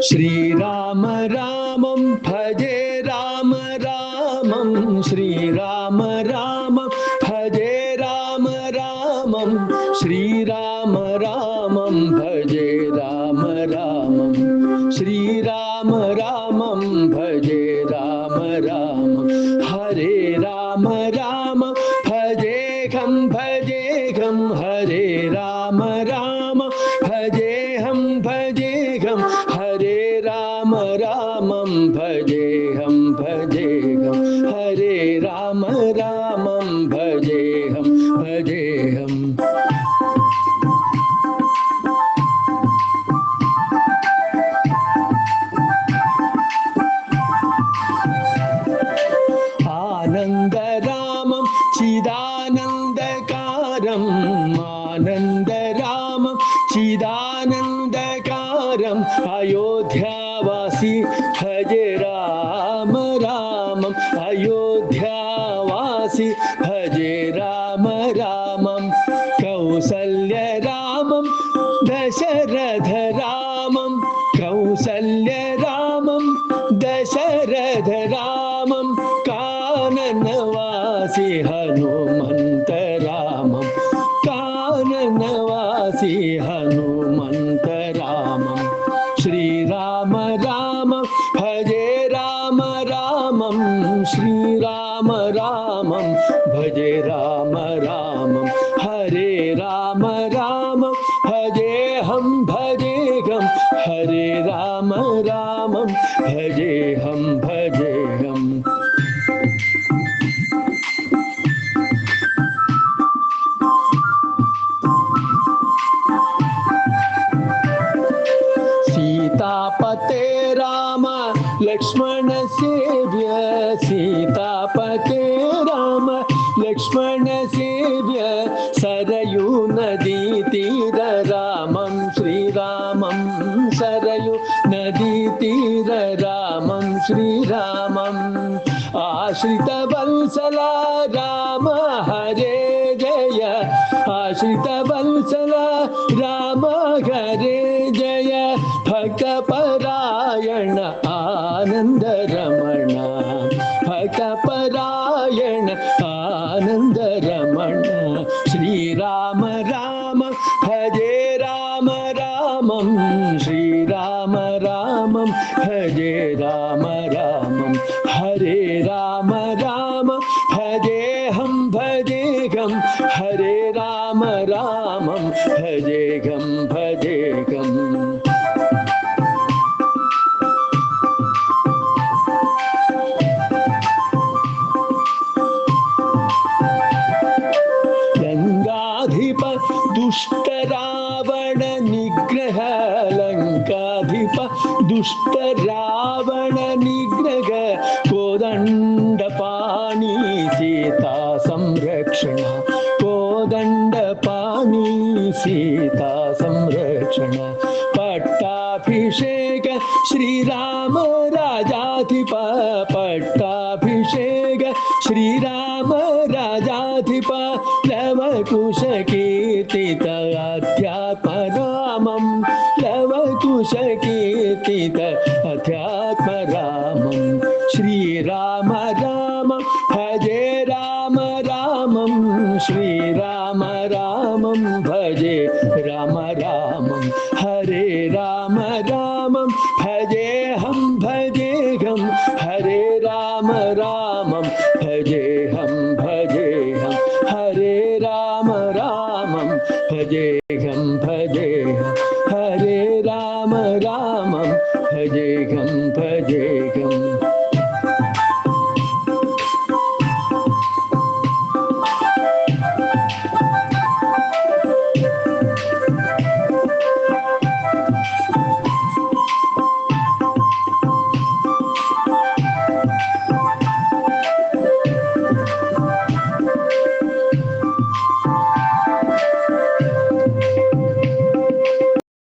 श्रीराम रामं भजे राम रामं श्रीराम रामं भजे राम रामं श्रीराम रामं भजे राम रामं श्रीराम रामं भजे राम रामं हरे राम राम भजेहं हरे राम राम भजेहं हरे राम रामं भजेहं हरे राम रामं भजेहं आनन्दरामं चिदानन्दकारम् आनन्दरामं चिदानन्दकारम् अयोध्यावासी भजे राम रामम् अयोध्यावासी भजे राम रामं कौसल्यरामं दशरथ रामं कौसल्यरामं दशरथ रामं काननवासी हनुमन्त रामं काननवासी हनुमन्त रामं श्रीराम राम भजे राम रामं श्रीराम रामं भजे राम रामं हरे राम राम भजेहं हरे राम रामं भजेहं सीतापते राम लक्ष्मण सेव्य सीतापते राम लक्ष्मण सेव्य सरयू नदी तीर रामं श्रीरामं सरयू नदी तीर रामं श्रीरामम् आश्रित वत्सला राम हरे जय आश्रित वत्सला राम हरे जय भक्तपरायण आनंद रमण भक्तपरायण आनंद रमण श्रीराम राम भजे राम रामं श्रीराम रामं भजे राम रामं हरे राम राम भजेहं हरे राम रामं भजेहं लंकाधिप दुष्ट रावण निग्रह लंकाधिप दुष्ट रावण निग्रह कोदंड पाणी सीता संरक्षण कोदंड पाणी सीता संरक्षण पट्टाभिषेक श्रीराम राजाधिप पट्टाभिषेक श्रीराम राजाधिप लवकुश कीर्तित अध्यात्म रामं लवकुश कीर्तित अध्यात्म रामं श्रीराम राम भजे राम रामं श्रीराम रामं भजे राम रामं हरे राम रामं भजेहं हरे राम रामं भजेहं हरे राम रामं भजेहं